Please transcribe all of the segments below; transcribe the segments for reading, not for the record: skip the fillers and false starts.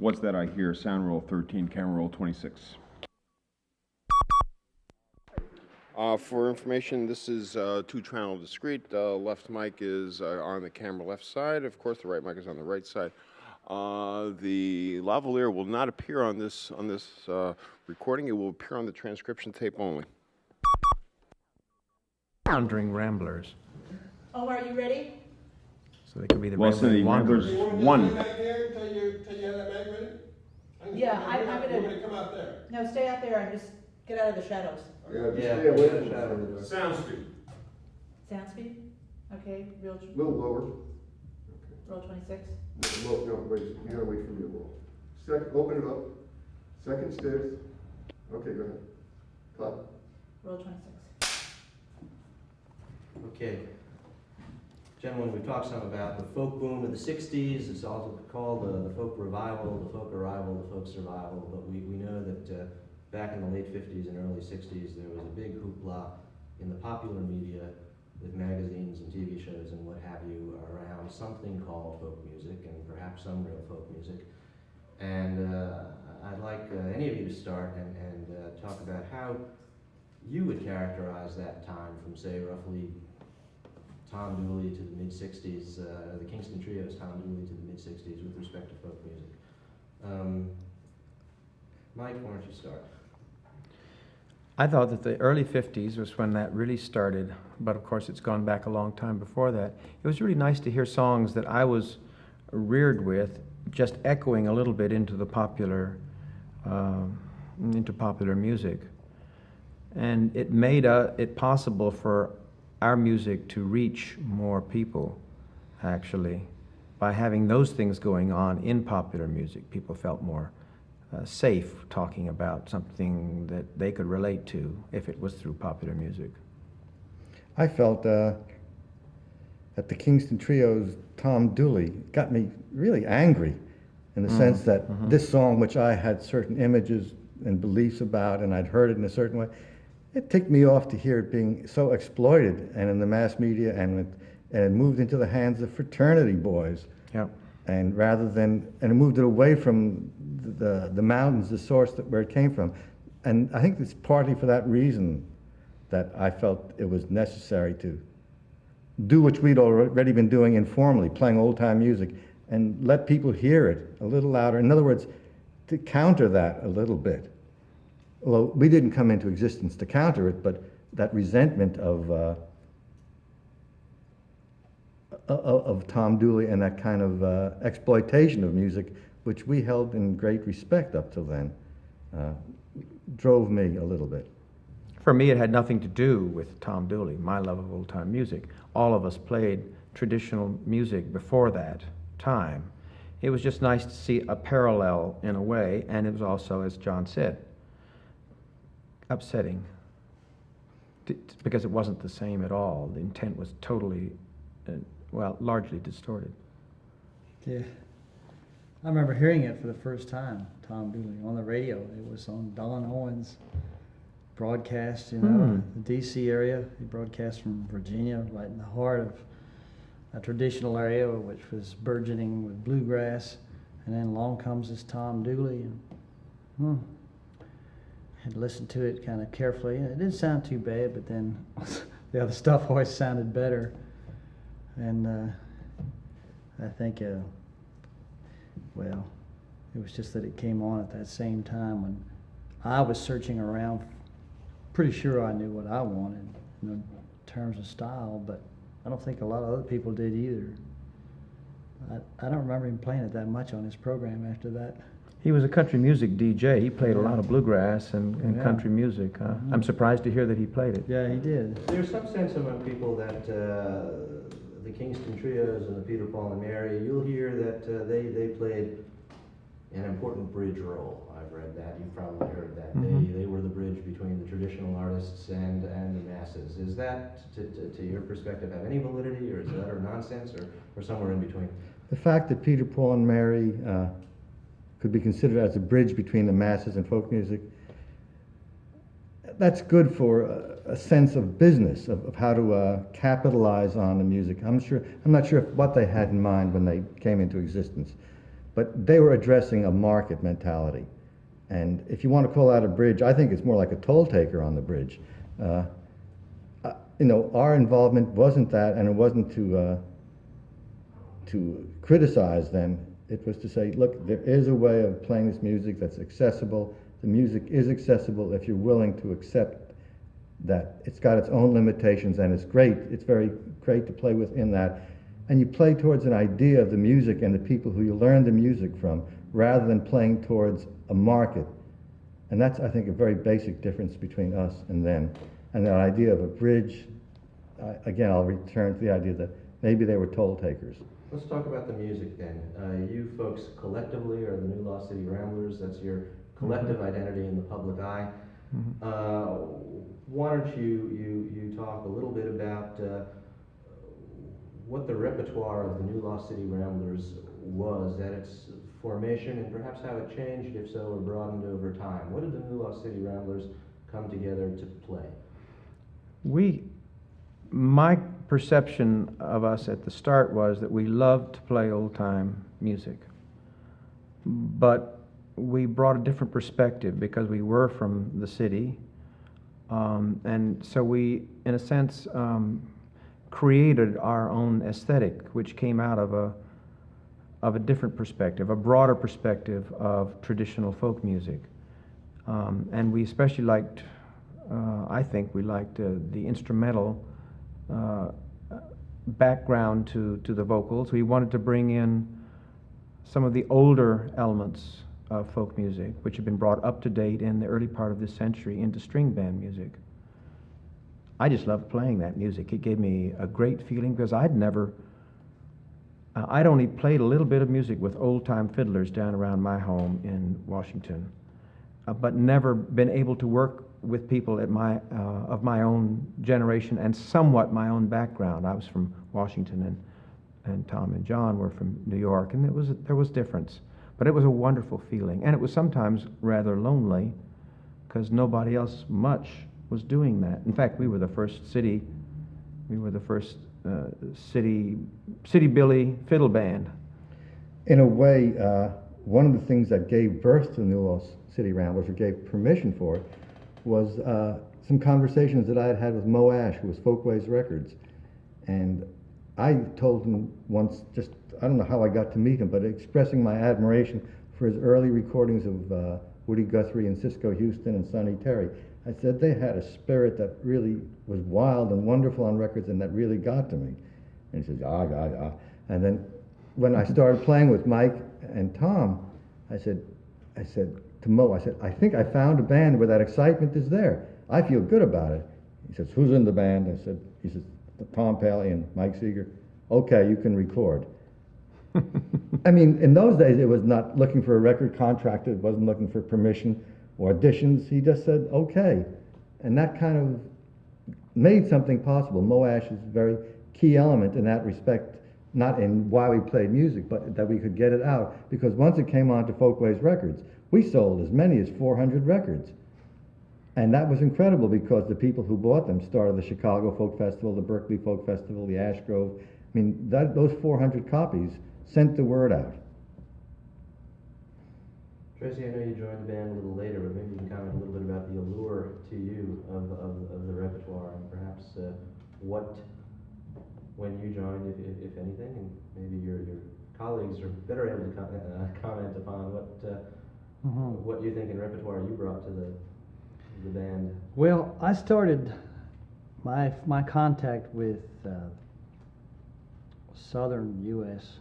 What's that I hear? Sound roll 13, camera roll 26. For information, this is two-channel discrete. Left mic is on the camera left side. Of course, the right mic is on the right side. The lavalier will not appear on this recording. It will appear on the transcription tape only. Wandering Ramblers. Oh, are you ready? So they could be the Well, so the Ramblers. Ramblers 1. Back there till you have that mic ready? Yeah, I'm You want me gonna, to come out there? no, stay out there and just get out of the shadows. Yeah, just Yeah, stay away yeah, from the shadow. shadow. Sound speed. Sound speed? Okay, A little lower. roll 26. No, wait, you gotta wait for me a little. Second, open it up. Second stairs. Okay, go ahead. Clap. Roll 26. Okay. Gentlemen, we've talked some about the folk boom of the 60s. It's also called the folk revival, the folk arrival, the folk survival. But we know that back in the late 50s and early 60s, there was a big hoopla in the popular media with magazines and TV shows and what have you around something called folk music and perhaps some real folk music. And I'd like any of you to start and talk about how you would characterize that time from, say, roughly Tom Dooley to the mid-60s, the Kingston Trio's Tom Dooley to the mid-60s with respect to folk music. Mike, why don't you start? I thought that the early 50s was when that really started, but of course it's gone back a long time before that. It was really nice to hear songs that I was reared with, just echoing a little bit into the popular music. And it made it possible for our music to reach more people, actually. By having those things going on in popular music, people felt more safe talking about something that they could relate to if it was through popular music. I felt at the Kingston Trio's Tom Dooley got me really angry in the sense that this song, which I had certain images and beliefs about, and I'd heard it in a certain way, it ticked me off to hear it being so exploited and in the mass media, and it moved into the hands of fraternity boys. Yeah. And it moved it away from the mountains, the source where it came from. And I think it's partly for that reason that I felt it was necessary to do what we'd already been doing informally, playing old-time music, and let people hear it a little louder. In other words, to counter that a little bit. Well, we didn't come into existence to counter it, but that resentment of Tom Dooley and that kind of exploitation of music, which we held in great respect up till then, drove me a little bit. For me, it had nothing to do with Tom Dooley, my love of old-time music. All of us played traditional music before that time. It was just nice to see a parallel in a way, and it was also, as John said, upsetting because it wasn't the same at all. The intent was totally, largely distorted. Yeah. I remember hearing it for the first time, Tom Dooley, on the radio. It was on Don Owens' broadcast, the D.C. area. He broadcast from Virginia, right in the heart of a traditional area which was burgeoning with bluegrass. And then along comes this Tom Dooley, and had listened to it kind of carefully. It didn't sound too bad, but then the other stuff always sounded better. And I think, it was just that it came on at that same time when I was searching around. Pretty sure I knew what I wanted in terms of style, but I don't think a lot of other people did either. I don't remember him playing it that much on his program after that. He was a country music DJ. He played a lot of bluegrass and country music. I'm surprised to hear that he played it. Yeah, he did. There's some sense among people that the Kingston Trios and the Peter, Paul, and Mary, you'll hear that they played an important bridge role. I've read that. You've probably heard that. They were the bridge between the traditional artists and the masses. Is that, to your perspective, have any validity, or is that utter nonsense, or somewhere in between? The fact that Peter, Paul, and Mary could be considered as a bridge between the masses and folk music, that's good for a sense of business, of how to capitalize on the music. I'm not sure what they had in mind when they came into existence. but they were addressing a market mentality. And if you want to call that a bridge, I think it's more like a toll taker on the bridge. Our involvement wasn't that, and it wasn't to criticize them. It was to say, look, there is a way of playing this music that's accessible. The music is accessible if you're willing to accept that it's got its own limitations, and it's great. It's very great to play within that. And you play towards an idea of the music and the people who you learn the music from, rather than playing towards a market. And that's, I think, a very basic difference between us and them. And that idea of a bridge, again, I'll return to the idea that maybe they were toll takers. Let's talk about the music then. You folks collectively are the New Lost City Ramblers. That's your collective identity in the public eye. Why don't you talk a little bit about what the repertoire of the New Lost City Ramblers was at its formation, and perhaps how it changed, if so, or broadened over time. What did the New Lost City Ramblers come together to play? My perception of us at the start was that we loved to play old-time music, but we brought a different perspective because we were from the city, and so we, in a sense, created our own aesthetic, which came out of a different perspective, a broader perspective of traditional folk music, and we especially liked. I think we liked the instrumental background to the vocals. We wanted to bring in some of the older elements of folk music, which had been brought up to date in the early part of this century into string band music. I just loved playing that music. It gave me a great feeling because I'd only played a little bit of music with old-time fiddlers down around my home in Washington, but never been able to work with people at of my own generation and somewhat my own background. I was from Washington, and Tom and John were from New York, and there was difference. But it was a wonderful feeling, and it was sometimes rather lonely because nobody else much was doing that. In fact, we were the first city billy fiddle band. In a way, one of the things that gave birth to the New Lost City Ramblers, or gave permission for it, was some conversations that I had had with Mo Ash, who was Folkways Records. And I told him once, just, I don't know how I got to meet him, but expressing my admiration for his early recordings of Woody Guthrie and Cisco Houston and Sonny Terry. I said they had a spirit that really was wild and wonderful on records, and that really got to me. And he says, ah. And then when I started playing with Mike and Tom, I said to Mo, I think I found a band where that excitement is there. I feel good about it. He says, who's in the band? He says, Tom Paley and Mike Seeger. Okay, you can record. I mean, in those days, it was not looking for a record contract. It wasn't looking for permission or auditions. He just said, okay. And that kind of made something possible. Mo Ash is a very key element in that respect, not in why we played music, but that we could get it out. Because once it came on to Folkways Records, we sold as many as 400 records. And that was incredible because the people who bought them started the Chicago Folk Festival, the Berkeley Folk Festival, the Ash Grove. I mean, those 400 copies sent the word out. Tracy, I know you joined the band a little later, but maybe you can comment a little bit about the allure to you of the repertoire, and perhaps what, when you joined, if anything, and maybe your colleagues are better able to comment upon what you think in repertoire you brought to the band. Well, I started my contact with southern U.S.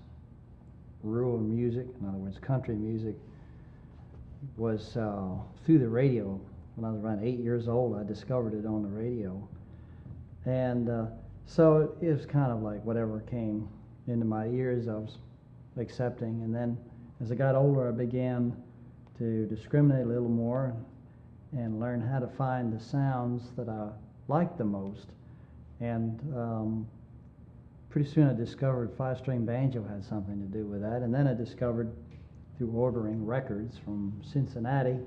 rural music, in other words, country music, was through the radio. When I was around 8 years old, I discovered it on the radio. And so it was kind of like whatever came into my ears, I was accepting. And then as I got older, I began to discriminate a little more and learn how to find the sounds that I liked the most. And pretty soon I discovered five-string banjo had something to do with that. And then I discovered through ordering records from Cincinnati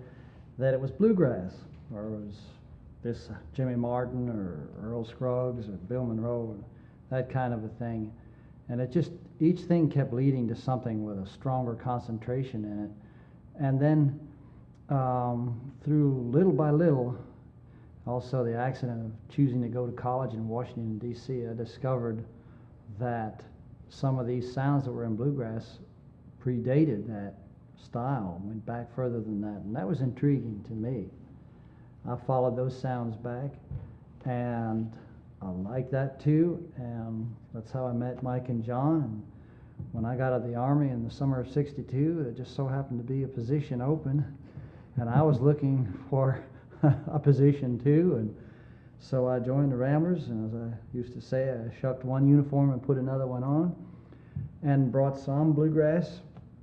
that it was bluegrass, or it was this Jimmy Martin or Earl Scruggs or Bill Monroe, or that kind of a thing. And it just, each thing kept leading to something with a stronger concentration in it. And then through little by little, also the accident of choosing to go to college in Washington, D.C., I discovered that some of these sounds that were in bluegrass predated that style, went back further than that, and that was intriguing to me. I followed those sounds back, and I like that too, and that's how I met Mike and John. And when I got out of the Army in the summer of '62, it just so happened to be a position open, and I was looking for a position too, and so I joined the Ramblers, and as I used to say, I shucked one uniform and put another one on, and brought some bluegrass,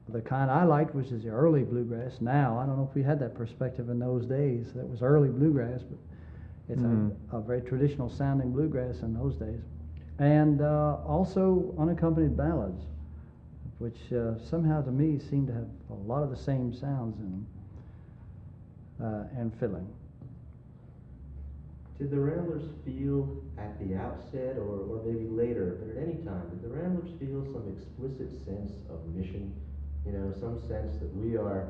the kind I liked, which is the early bluegrass. Now, I don't know if we had that perspective in those days. That was early bluegrass, but it's a very traditional sounding bluegrass in those days. And also unaccompanied ballads, which somehow to me seem to have a lot of the same sounds in them and filling. Did the Ramblers feel at the outset, or maybe later, but at any time, did the Ramblers feel some explicit sense of mission? You know, some sense that we are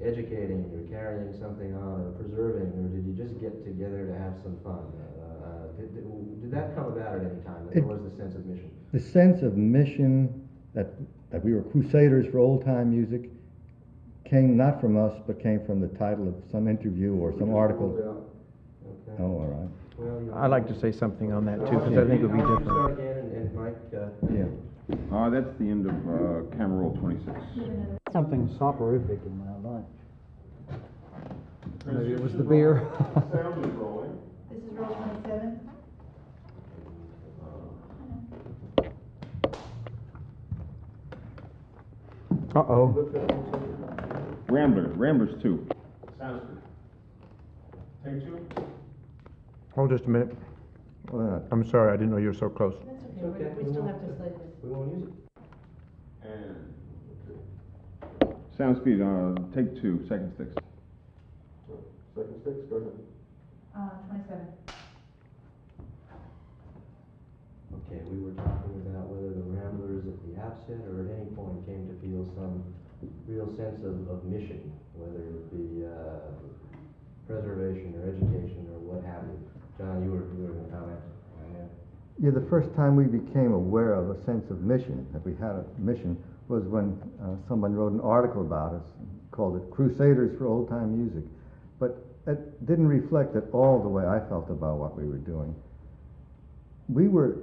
educating or carrying something on or preserving, or did you just get together to have some fun? Did that come about at any time, that there was the sense of mission? The sense of mission that we were crusaders for old-time music came not from us, but came from the title of some interview or some article. Okay. Oh, all right. Well, I'd like to say something on that too, because I think it would be Why don't you different. start again, and Mike, Yeah. That's the end of camera roll 26. Something soporific in my life. Maybe it was the beer. Sound is rolling. This is roll 27. Uh-oh. Ramblers 2. Sounds good. Take two. Hold just a minute. I'm sorry, I didn't know you were so close. That's Okay, okay, we still have to slide this. we won't use it. And Sound speed, take 2, second sticks. second sticks, go ahead. 27. Okay, we were talking about whether the Ramblers at the outset or at any point came to feel some real sense of mission, whether it be preservation or education or what have you. John, you were going to comment. Yeah, the first time we became aware of a sense of mission, that we had a mission, was when someone wrote an article about us, called it Crusaders for Old Time Music. But it didn't reflect at all the way I felt about what we were doing. We were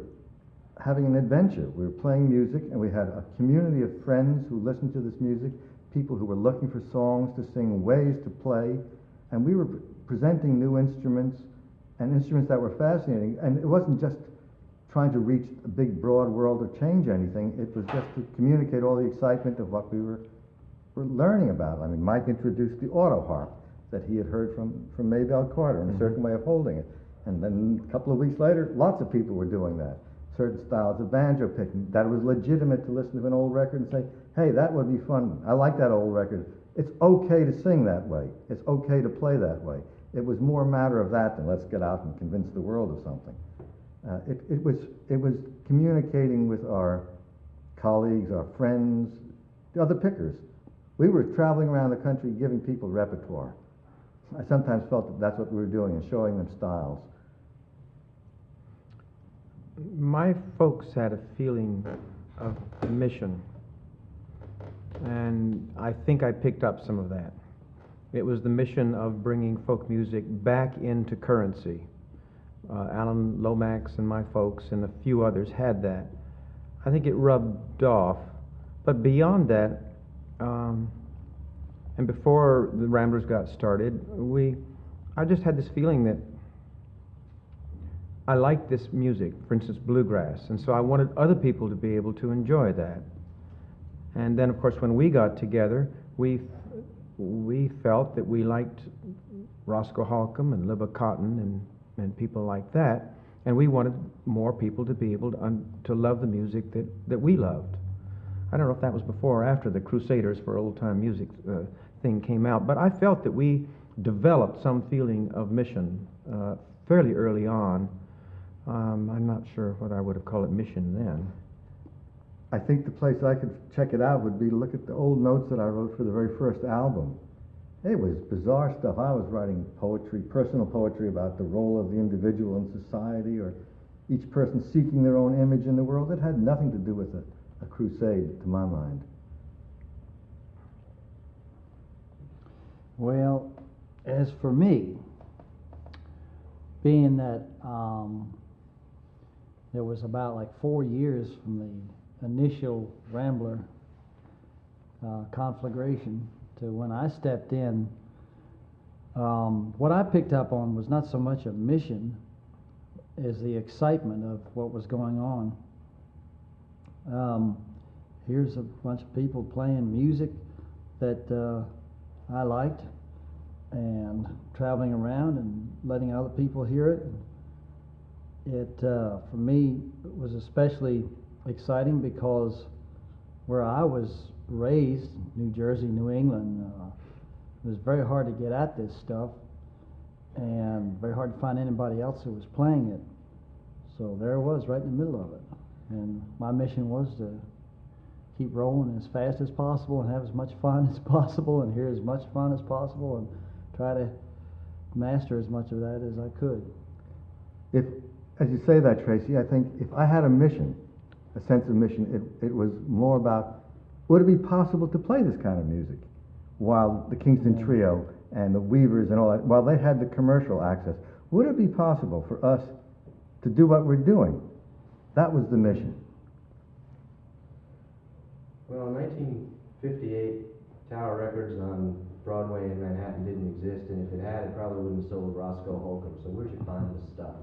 having an adventure. We were playing music, and we had a community of friends who listened to this music, people who were looking for songs to sing, ways to play, and we were presenting new instruments, and instruments that were fascinating. And it wasn't just trying to reach a big, broad world or change anything. It was just to communicate all the excitement of what we were learning about. I mean, Mike introduced the auto harp that he had heard from Maybelle Carter and a certain way of holding it. And then a couple of weeks later, lots of people were doing that. Certain styles of banjo picking, that it was legitimate to listen to an old record and say, hey, that would be fun. I like that old record. It's okay to sing that way. It's okay to play that way. It was more a matter of that than let's get out and convince the world of something. It was communicating with our colleagues, our friends, the other pickers. We were traveling around the country giving people repertoire. I sometimes felt that that's what we were doing and showing them styles. My folks had a feeling of mission, and I think I picked up some of that. It was the mission of bringing folk music back into currency. Alan Lomax and my folks and a few others had that. I think it rubbed off. But beyond that, and before the Ramblers got started, I just had this feeling that I liked this music, for instance, bluegrass, and so I wanted other people to be able to enjoy that. And then, of course, when we got together, we felt that we liked Roscoe Holcomb and Libba Cotton and people like that, and we wanted more people to be able to love the music that we loved. I don't know if that was before or after the Crusaders for Old Time Music thing came out, but I felt that we developed some feeling of mission fairly early on. I'm not sure what I would have called it mission then. I think the place I could check it out would be to look at the old notes that I wrote for the very first album. It was bizarre stuff. I was writing poetry, personal poetry about the role of the individual in society, or each person seeking their own image in the world. It had nothing to do with a crusade, to my mind. Well, as for me, being that there was about like 4 years from the initial Rambler conflagration to when I stepped in, what I picked up on was not so much a mission as the excitement of what was going on. Here's a bunch of people playing music that I liked, and traveling around and letting other people hear it. It, for me, was especially exciting because where I was raised, New Jersey, New England, it was very hard to get at this stuff and very hard to find anybody else who was playing it. So there it was, right in the middle of it. And my mission was to keep rolling as fast as possible and have as much fun as possible and hear as much fun as possible and try to master as much of that as I could. If, as you say that, Tracy, I think if I had a mission, a sense of mission, it was more about, would it be possible to play this kind of music while the Kingston Trio and the Weavers and all that, while they had the commercial access? Would it be possible for us to do what we're doing? That was the mission. Well, in 1958, Tower Records on Broadway in Manhattan didn't exist, and if it had, it probably wouldn't have sold Roscoe Holcomb. So where'd you find this stuff?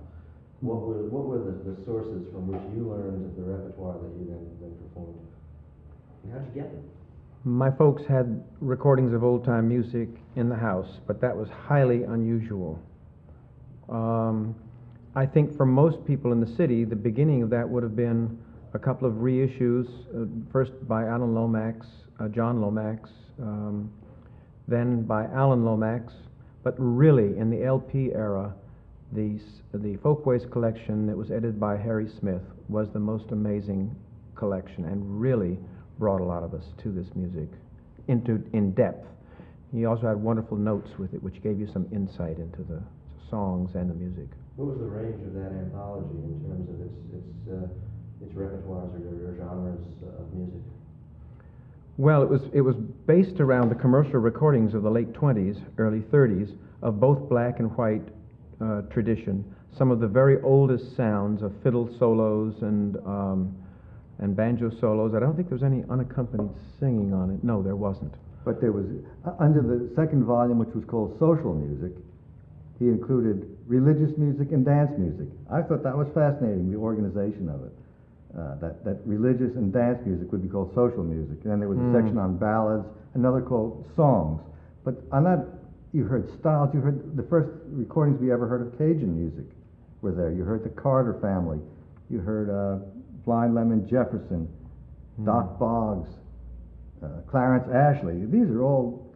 What were the sources from which you learned the repertoire that you then performed? And how'd you get them? My folks had recordings of old-time music in the house, but that was highly unusual. I think for most people in the city, the beginning of that would have been a couple of reissues, first by Alan Lomax, John Lomax, then by Alan Lomax, but really in the LP era, the Folkways collection that was edited by Harry Smith was the most amazing collection and really brought a lot of us to this music in depth. He also had wonderful notes with it, which gave you some insight into the songs and the music. What was the range of that anthology in terms of its repertoires or genres of music? Well, it was based around the commercial recordings of the late 20s, early 30s, of both black and white tradition. Some of the very oldest sounds of fiddle solos and banjo solos. I don't think there was any unaccompanied singing on it. No, there wasn't. But there was, under the second volume, which was called Social Music, he included religious music and dance music. I thought that was fascinating, the organization of it. That religious and dance music would be called social music. And then there was a section on ballads, another called songs. But on that, you heard styles. You heard the first recordings we ever heard of Cajun music were there. You heard the Carter family. You heard Blind Lemon Jefferson, Doc Boggs, Clarence Ashley. These are all.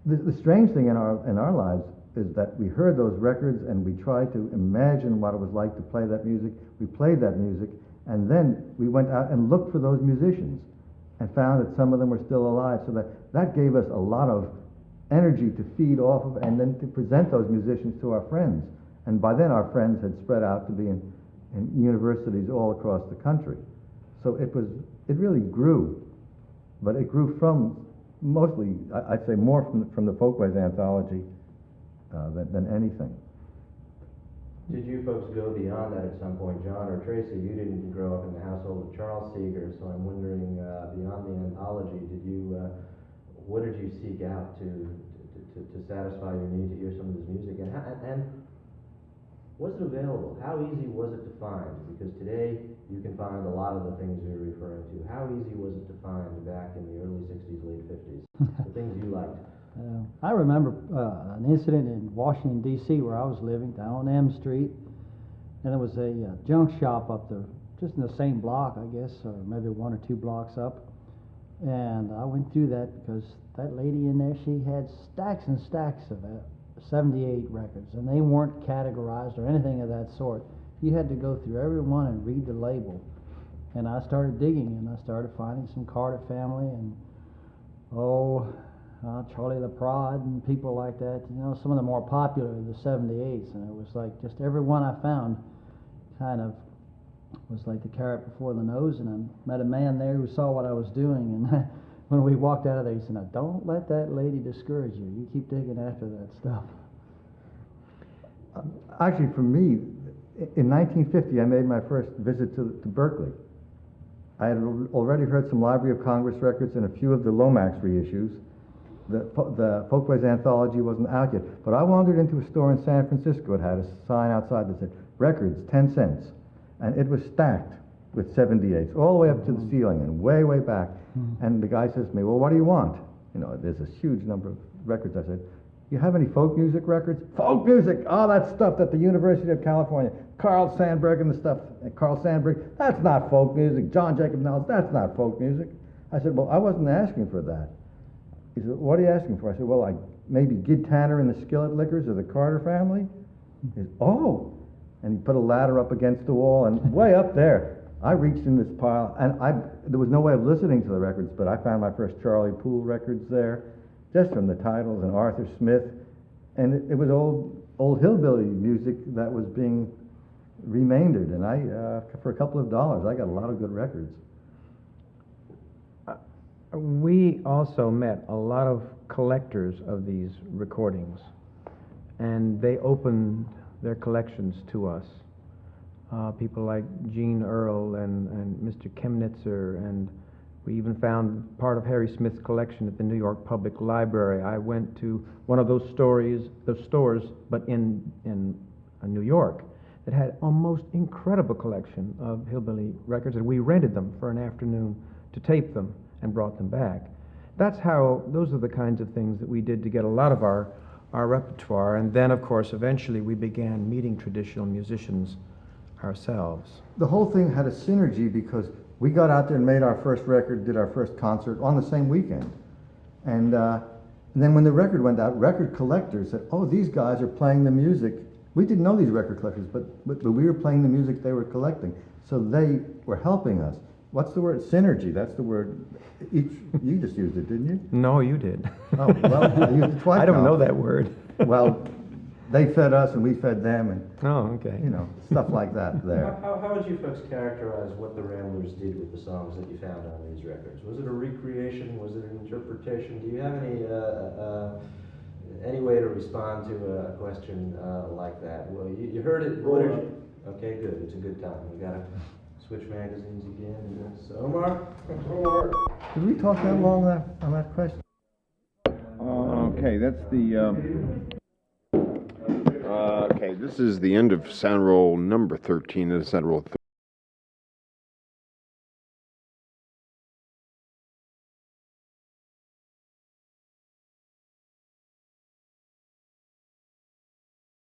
The strange thing in our lives is that we heard those records and we tried to imagine what it was like to play that music. We played that music, and then we went out and looked for those musicians and found that some of them were still alive. So that gave us a lot of energy to feed off of and then to present those musicians to our friends. And by then our friends had spread out to be in universities all across the country. So it really grew, but it grew from mostly, I'd say more from the Folkways anthology than anything. Did you folks go beyond that at some point? John or Tracy, you didn't grow up in the household of Charles Seeger, so I'm wondering, beyond the anthology, what did you seek out to satisfy your need to hear some of this music? And was it available? How easy was it to find? Because today you can find a lot of the things you're referring to. How easy was it to find back in the early 60s, late 50s? The things you liked? I remember an incident in Washington, D.C., where I was living, down on M Street, and there was a junk shop up there, just in the same block, I guess, or maybe 1 or 2 blocks up. And I went through that because that lady in there, she had stacks and stacks of 78 records, and they weren't categorized or anything of that sort. You had to go through every one and read the label. And I started digging, and I started finding some Carter family and Charlie the Prod and people like that. You know, some of the more popular, the 78s, and it was like just every one I found kind of was like the carrot before the nose. And I met a man there who saw what I was doing, and when we walked out of there, he said, "Now don't let that lady discourage you. You keep digging after that stuff." Actually, for me, in 1950, I made my first visit to Berkeley. I had already heard some Library of Congress records and a few of the Lomax reissues. The Folkways Anthology wasn't out yet, but I wandered into a store in San Francisco. It had a sign outside that said, "Records, 10 cents." And it was stacked with 78s, all the way up to the ceiling and way, way back. And the guy says to me, "Well, what do you want?" You know, there's this huge number of records. I said, "You have any folk music records?" "Folk music! Oh, that stuff at the University of California. Carl Sandburg and the stuff." Carl Sandburg, that's not folk music. John Jacob Nellis, that's not folk music. I said, "Well, I wasn't asking for that." He said, "What are you asking for?" I said, "Well, like maybe Gid Tanner and the Skillet Lickers or the Carter family." He said, "Oh." And he put a ladder up against the wall, and way up there, I reached in this pile, and there was no way of listening to the records, but I found my first Charlie Poole records there, just from the titles, and Arthur Smith, and it was old hillbilly music that was being remaindered, and for a couple of dollars, I got a lot of good records. We also met a lot of collectors of these recordings, and they opened their collections to us. People like Gene Earl and Mr. Chemnitzer, and we even found part of Harry Smith's collection at the New York Public Library. I went to one of those stores, but in New York, that had a most incredible collection of hillbilly records, and we rented them for an afternoon to tape them and brought them back. Those are the kinds of things that we did to get a lot of our repertoire. And then, of course, eventually we began meeting traditional musicians ourselves. The whole thing had a synergy because we got out there and made our first record, did our first concert on the same weekend. And then when the record went out, record collectors said, "Oh, these guys are playing the music." We didn't know these record collectors, but we were playing the music they were collecting. So they were helping us. What's the word? Synergy. That's the word. You just used it, didn't you? No, you did. Oh, well, I used it twice I don't now. know that word. Well, they fed us and we fed them, and Oh, okay. you know, stuff like that there. How would you folks characterize what the Ramblers did with the songs that you found on these records? Was it a recreation? Was it an interpretation? Do you have any way to respond to a question like that? Well, you heard it. Okay, good. It's a good time. We got to switch magazines again. So, Omar. Did we talk that long on that question? Okay, that's the. Okay, this is the end of sound roll number 13. This is sound roll